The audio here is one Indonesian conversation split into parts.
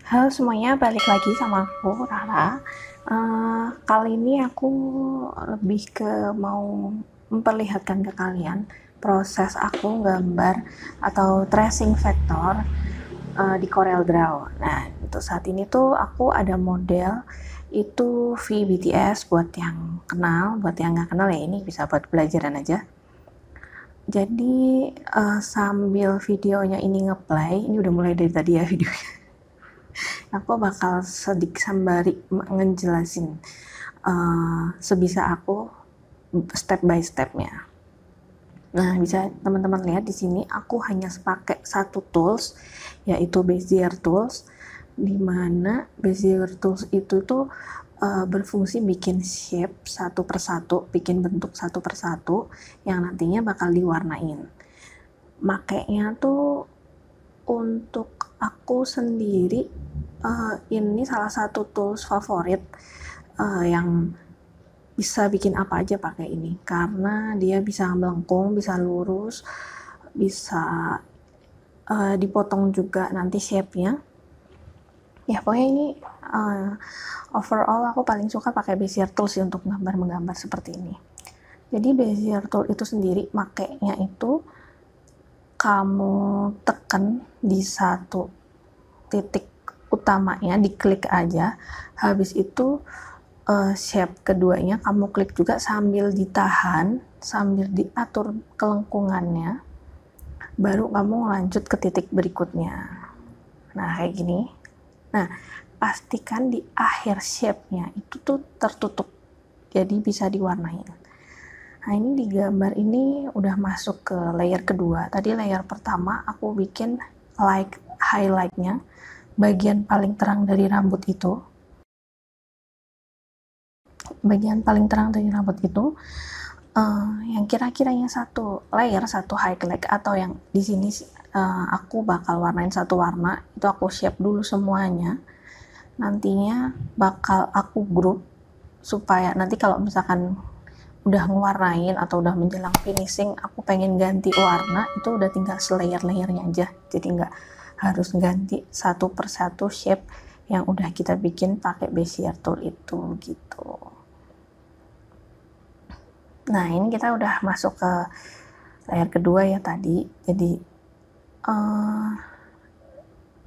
Halo semuanya, balik lagi sama aku, Rara. Kali ini aku lebih ke mau memperlihatkan ke kalian proses aku gambar atau tracing vektor di CorelDRAW. Nah, untuk saat ini tuh aku ada model itu VBTS buat yang kenal, buat yang nggak kenal ya ini bisa buat pelajaran aja. Jadi sambil videonya ini ngeplay, ini udah mulai dari tadi ya videonya. Aku bakal sedikit sembari ngejelasin sebisa aku step by stepnya. Nah, bisa teman-teman lihat di sini aku hanya pakai satu tools, yaitu Bezier Tools, di mana Bezier Tools itu tuh berfungsi bikin shape satu persatu, bikin bentuk satu persatu yang nantinya bakal diwarnain. Makanya tuh untuk aku sendiri ini salah satu tools favorit yang bisa bikin apa aja pakai ini, karena dia bisa melengkung, bisa lurus, bisa dipotong juga nanti shape-nya. Ya pokoknya ini overall aku paling suka pakai Bezier Tools untuk menggambar seperti ini. Jadi Bezier Tool itu sendiri makainya itu kamu tekan di satu titik utamanya, diklik aja, habis itu shape keduanya kamu klik juga sambil ditahan, sambil diatur kelengkungannya, baru kamu lanjut ke titik berikutnya. Nah kayak gini. Nah pastikan di akhir shape-nya itu tuh tertutup, jadi bisa diwarnain. Nah ini di gambar ini udah masuk ke layer kedua. Tadi layer pertama aku bikin highlight-nya, bagian paling terang dari rambut itu. Bagian paling terang dari rambut itu yang kira-kiranya satu layer, satu highlight, atau yang di sini aku bakal warnain satu warna, itu aku shape dulu semuanya. Nantinya bakal aku group supaya nanti kalau misalkan udah ngewarnain atau udah menjelang finishing, aku pengen ganti warna, itu udah tinggal selayer-layernya aja, jadi nggak harus ganti satu persatu shape yang udah kita bikin pakai Bezier Tool itu gitu. Nah ini kita udah masuk ke layer kedua ya tadi. Jadi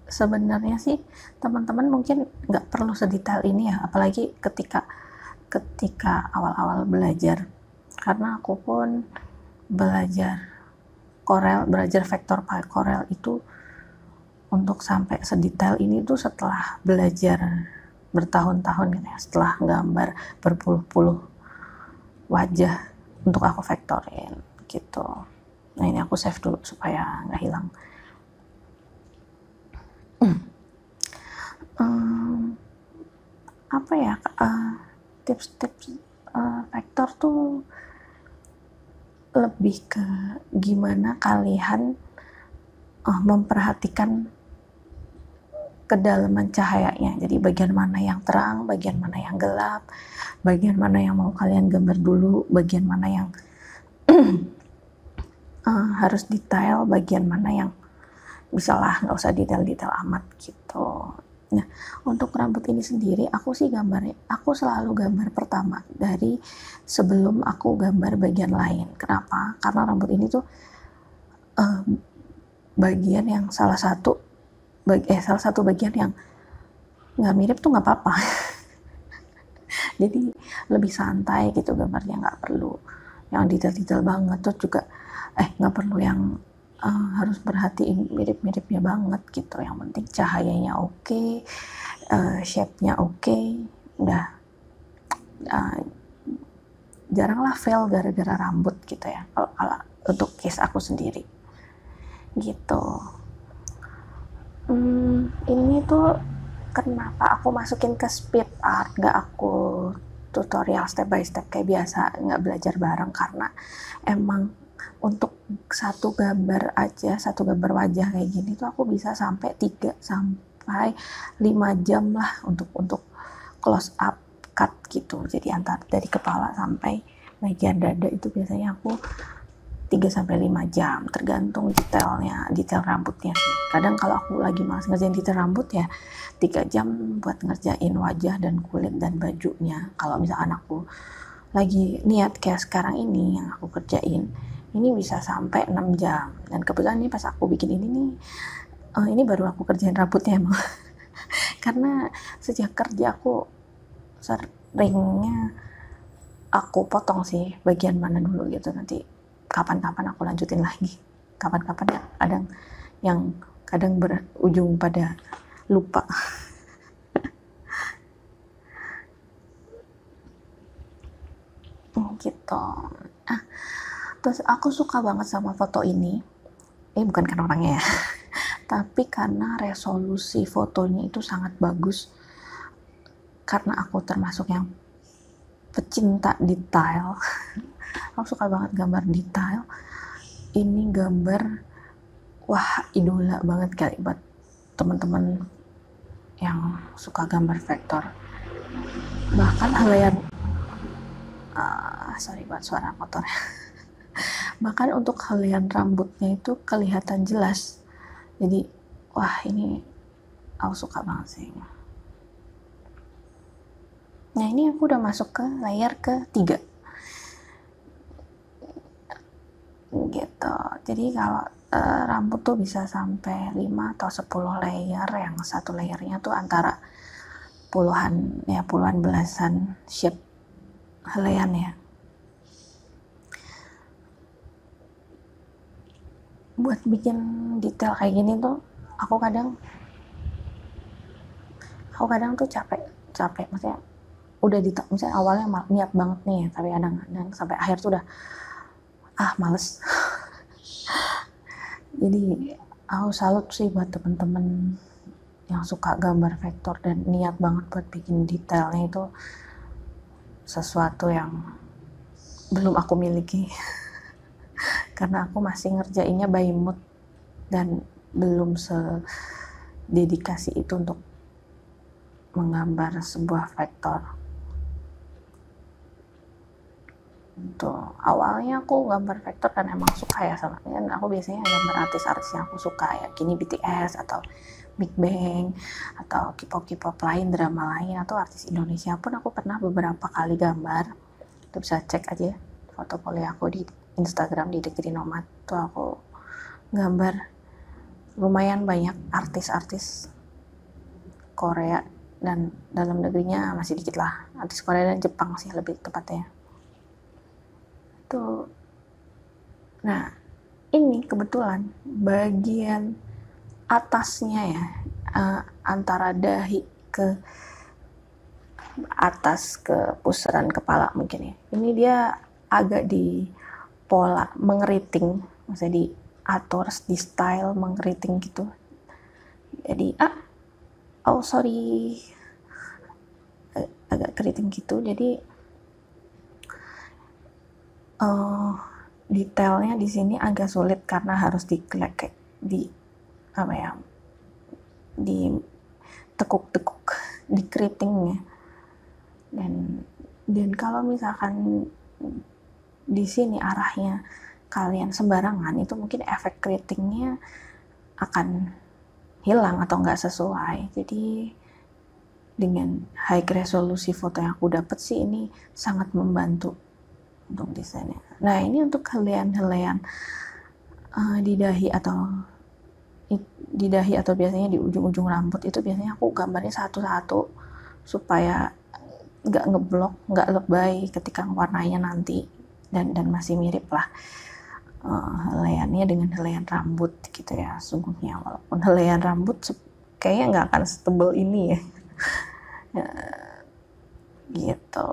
sebenarnya sih teman-teman mungkin nggak perlu sedetail ini ya, apalagi ketika awal-awal belajar, karena aku pun belajar vektor pakai Corel itu untuk sampai sedetail ini tuh setelah belajar bertahun-tahun gitu ya, setelah gambar berpuluh-puluh wajah untuk aku vektorin gitu. Nah ini aku save dulu supaya nggak hilang. Apa ya tips-tips vektor tuh lebih ke gimana kalian memperhatikan kedalaman cahayanya. Jadi bagian mana yang terang, bagian mana yang gelap, bagian mana yang mau kalian gambar dulu, bagian mana yang harus detail, bagian mana yang bisa lah nggak usah detail-detail amat gitu. Nah untuk rambut ini sendiri aku selalu gambar pertama dari sebelum aku gambar bagian lain. Kenapa? Karena rambut ini tuh bagian yang salah satu bagian yang nggak mirip tuh nggak apa-apa. Jadi lebih santai gitu gambarnya, nggak perlu yang detail-detail banget, terus juga nggak perlu yang harus perhatiin mirip-miripnya banget gitu. Yang penting cahayanya oke, shape-nya oke, udah jarang lah fail gara-gara rambut gitu ya, kalau untuk case aku sendiri gitu. Ini tuh kenapa aku masukin ke speed art, gak aku tutorial step by step kayak biasa, gak belajar bareng, karena emang untuk satu gambar wajah kayak gini tuh aku bisa sampai 3 sampai 5 jam lah untuk close up cut gitu. Jadi dari kepala sampai bagian dada itu biasanya aku 3-5 jam, tergantung detail rambutnya sih. Kadang kalau aku lagi malas ngerjain detail rambut ya 3 jam buat ngerjain wajah dan kulit dan bajunya. Kalau misalkan aku lagi niat kayak sekarang ini yang aku kerjain, ini bisa sampai 6 jam. Dan kebetulan nih pas aku bikin ini nih, ini baru aku kerjain rambutnya emang. Karena sejak kerja aku seringnya aku potong sih bagian mana dulu gitu, nanti kapan-kapan aku lanjutin lagi. Kapan-kapan ya, kadang berujung pada lupa. Gitu. Terus aku suka banget sama foto ini. Bukan karena orangnya ya, tapi karena resolusi fotonya itu sangat bagus. Karena aku termasuk yang pecinta detail. Aku suka banget gambar detail. Ini gambar, wah, idola banget kali buat teman-teman yang suka gambar vektor. Bahkan helaian sorry buat suara motor. Bahkan untuk helaian rambutnya itu kelihatan jelas. Jadi wah, ini aku suka banget sih. Nah, ini aku udah masuk ke layer ketiga gitu. Jadi kalau rambut tuh bisa sampai 5 atau 10 layer, yang satu layernya tuh antara puluhan belasan shape helaian ya. Buat bikin detail kayak gini tuh aku kadang tuh capek maksudnya udah misalnya awalnya niat banget nih, tapi kadang sampai akhir tuh udah males. Jadi aku salut sih buat temen-temen yang suka gambar vektor dan niat banget buat bikin detailnya. Itu sesuatu yang belum aku miliki. Karena aku masih ngerjainnya by mood dan belum sededikasi itu untuk menggambar sebuah vektor. Tuh, awalnya aku gambar vektor kan emang suka ya sama, kan aku biasanya gambar artis-artis yang aku suka ya, kini BTS atau Big Bang atau K-pop lain, drama lain, atau artis Indonesia pun aku pernah beberapa kali gambar. Itu bisa cek aja foto poli aku di Instagram di Dekri Nomad. Tuh aku gambar lumayan banyak artis-artis Korea, dan dalam negerinya masih dikit lah, artis Korea dan Jepang sih lebih tepatnya. Tuh. Nah, ini kebetulan bagian atasnya ya, antara dahi ke atas ke pusaran kepala mungkin ya. Ini dia agak di pola mengeriting, maksudnya diatur di style mengeriting gitu. Jadi agak keriting gitu. Jadi detailnya di sini agak sulit karena harus ditekuk-tekuk, dikeritingnya. Dan kalau misalkan di sini arahnya kalian sembarangan, itu mungkin efek keritingnya akan hilang atau nggak sesuai. Jadi dengan high resolusi foto yang aku dapat sih, ini sangat membantu untuk desainnya. Nah, ini untuk helaian di dahi atau biasanya di ujung-ujung rambut itu biasanya aku gambarnya satu-satu supaya nggak ngeblok, nggak lebay ketika warnanya nanti, dan masih mirip lah helaiannya dengan helaian rambut gitu ya. Sungguhnya walaupun helaian rambut kayaknya nggak akan setebal ini ya. Gitu.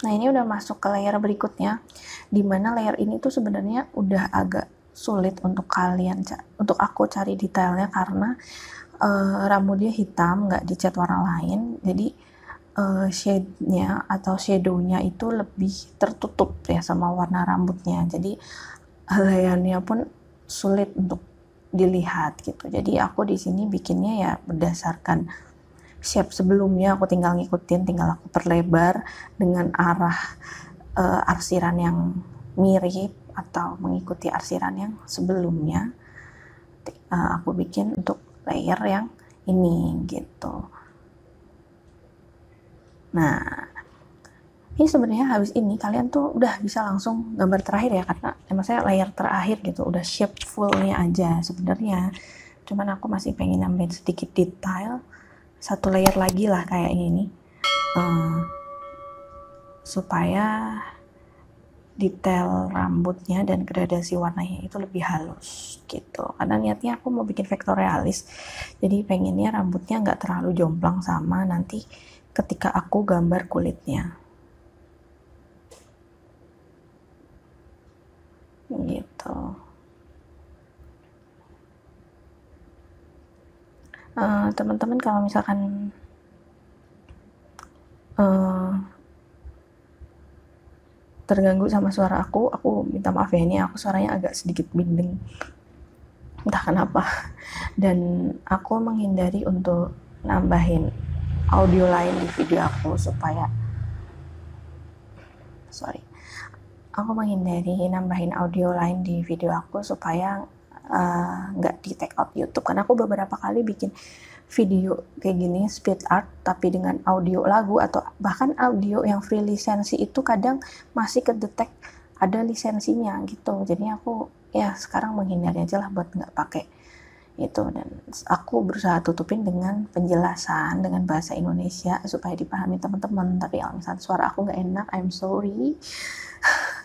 Nah, ini udah masuk ke layer berikutnya, dimana layer ini tuh sebenarnya udah agak sulit untuk aku cari detailnya karena rambut dia hitam, nggak dicat warna lain. Jadi shade-nya atau shadow-nya itu lebih tertutup ya sama warna rambutnya. Jadi helaiannya pun sulit untuk dilihat gitu. Jadi aku di sini bikinnya ya berdasarkan shape sebelumnya aku tinggal ngikutin, tinggal aku perlebar dengan arah arsiran yang mirip atau mengikuti arsiran yang sebelumnya. Aku bikin untuk layer yang ini gitu. Nah, ini sebenarnya habis ini kalian tuh udah bisa langsung gambar terakhir ya, karena emang saya layer terakhir gitu, udah shape fullnya aja sebenarnya. Cuman aku masih pengen nambahin sedikit detail, satu layer lagi lah kayak ini, supaya detail rambutnya dan gradasi warnanya itu lebih halus gitu. Karena niatnya aku mau bikin vektorialis, jadi pengennya rambutnya nggak terlalu jomplang sama nanti ketika aku gambar kulitnya gitu. Teman-teman kalau misalkan terganggu sama suara aku minta maaf ya, ini aku suaranya agak sedikit bindeng entah kenapa. Dan aku menghindari untuk nambahin audio lain di video aku supaya nambahin audio lain di video aku supaya nggak di take out YouTube, karena aku beberapa kali bikin video kayak gini speed art tapi dengan audio lagu atau bahkan audio yang free lisensi itu kadang masih kedetek ada lisensinya gitu. Jadi aku ya sekarang menghindari aja lah buat nggak pakai itu, dan aku berusaha tutupin dengan penjelasan dengan bahasa Indonesia supaya dipahami teman-teman. Tapi kalau misalnya suara aku nggak enak, I'm sorry.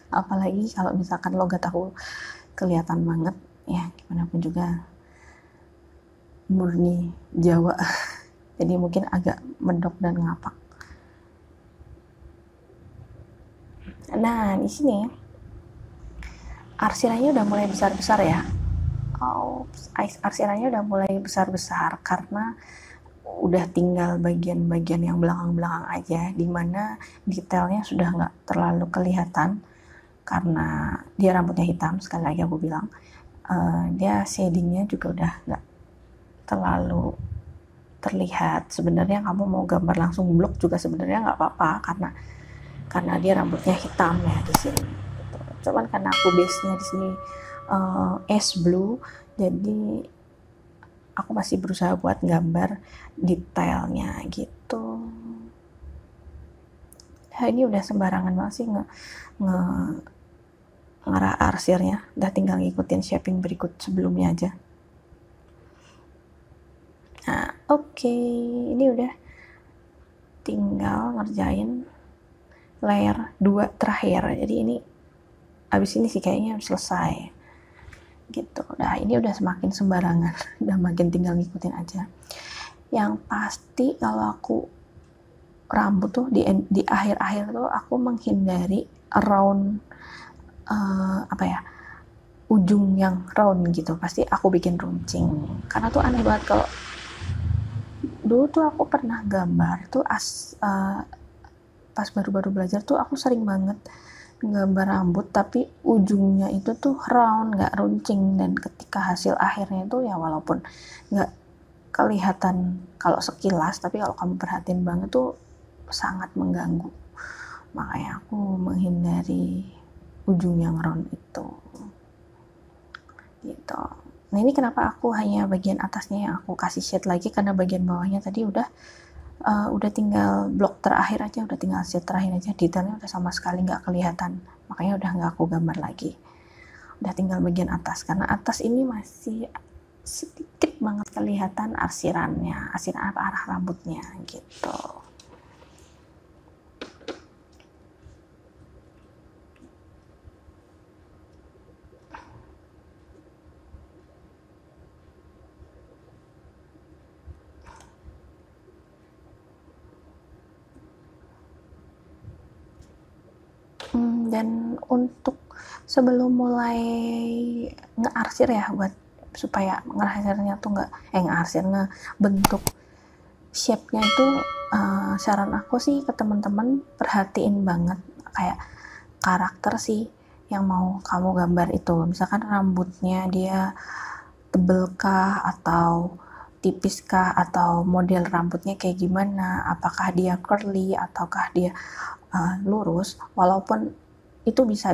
Apalagi kalau misalkan logat aku kelihatan banget, ya gimana pun juga murni Jawa. Jadi mungkin agak mendok dan ngapak. Nah, di sini arsirannya udah mulai besar-besar ya. Arsirannya udah mulai besar-besar karena udah tinggal bagian-bagian yang belakang-belakang aja, dimana detailnya sudah nggak terlalu kelihatan karena dia rambutnya hitam. Sekali lagi aku bilang, dia shadingnya juga udah nggak terlalu terlihat. Sebenarnya kamu mau gambar langsung blok juga sebenarnya nggak apa-apa karena dia rambutnya hitam ya di sini. Cuman karena aku base-nya di sini ash blue, jadi aku masih berusaha buat gambar detailnya gitu. Nah, ini udah sembarangan banget sih ngarah arsirnya, udah tinggal ngikutin shaping berikut sebelumnya aja. Nah, oke, ini udah tinggal ngerjain layer 2 terakhir. Jadi ini abis ini sih kayaknya selesai gitu. Nah, ini udah semakin sembarangan, udah makin tinggal ngikutin aja. Yang pasti kalau aku rambut tuh di akhir-akhir tuh aku menghindari round ujung yang round gitu, pasti aku bikin runcing. Karena tuh aneh banget, kalau dulu tuh aku pernah gambar tuh pas baru-baru belajar tuh aku sering banget gambar rambut tapi ujungnya itu tuh round, nggak runcing, dan ketika hasil akhirnya itu ya walaupun nggak kelihatan kalau sekilas, tapi kalau kamu perhatiin banget tuh sangat mengganggu. Makanya aku menghindari ujung yang round itu gitu. Nah, ini kenapa aku hanya bagian atasnya yang aku kasih shade lagi, karena bagian bawahnya tadi udah tinggal blok terakhir aja, udah tinggal shade terakhir aja, detailnya udah sama sekali nggak kelihatan, makanya udah nggak aku gambar lagi. Udah tinggal bagian atas, karena atas ini masih sedikit banget kelihatan arsiran arah rambutnya gitu. Dan untuk sebelum mulai ngearsir ya, buat supaya ngearsirnya tuh ngebentuk shape-nya itu, saran aku sih ke teman-teman perhatiin banget kayak karakter sih yang mau kamu gambar itu. Misalkan rambutnya dia tebel kah atau tipis kah, atau model rambutnya kayak gimana, apakah dia curly ataukah dia lurus. Walaupun itu bisa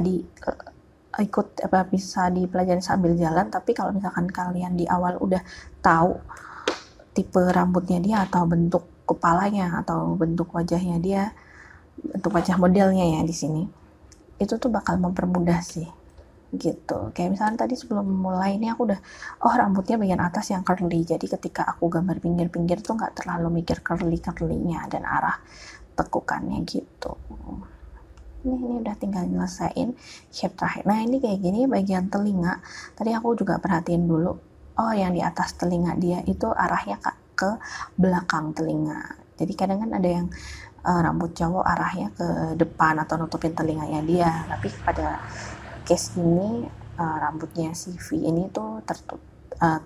bisa dipelajari sambil jalan, tapi kalau misalkan kalian di awal udah tahu tipe rambutnya dia atau bentuk kepalanya atau bentuk wajahnya dia, bentuk wajah modelnya ya di sini, itu tuh bakal mempermudah sih gitu. Kayak misalnya tadi sebelum mulai ini aku udah rambutnya bagian atas yang curly, jadi ketika aku gambar pinggir-pinggir tuh nggak terlalu mikir curly-curlynya dan arah tekukannya gitu. Ini udah tinggal nyelesain shape terakhir. Nah ini kayak gini bagian telinga, tadi aku juga perhatiin dulu, yang di atas telinga dia itu arahnya ke belakang telinga. Jadi kadang kan ada yang rambut cowok arahnya ke depan atau nutupin telinganya dia, tapi pada case ini rambutnya si V ini tuh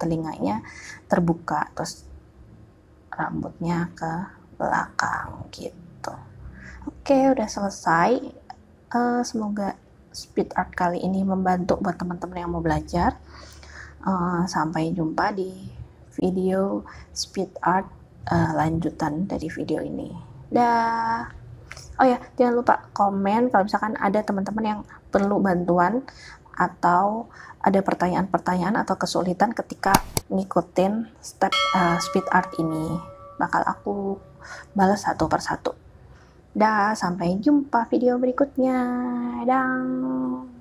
telinganya terbuka, terus rambutnya ke belakang gitu. Oke, udah selesai. Semoga speed art kali ini membantu buat teman-teman yang mau belajar. Sampai jumpa di video speed art lanjutan dari video ini. Dah. Oh ya, jangan lupa komen kalau misalkan ada teman-teman yang perlu bantuan atau ada pertanyaan-pertanyaan atau kesulitan ketika ngikutin step speed art ini. Bakal aku balas satu persatu. Dah, sampai jumpa video berikutnya. Dah.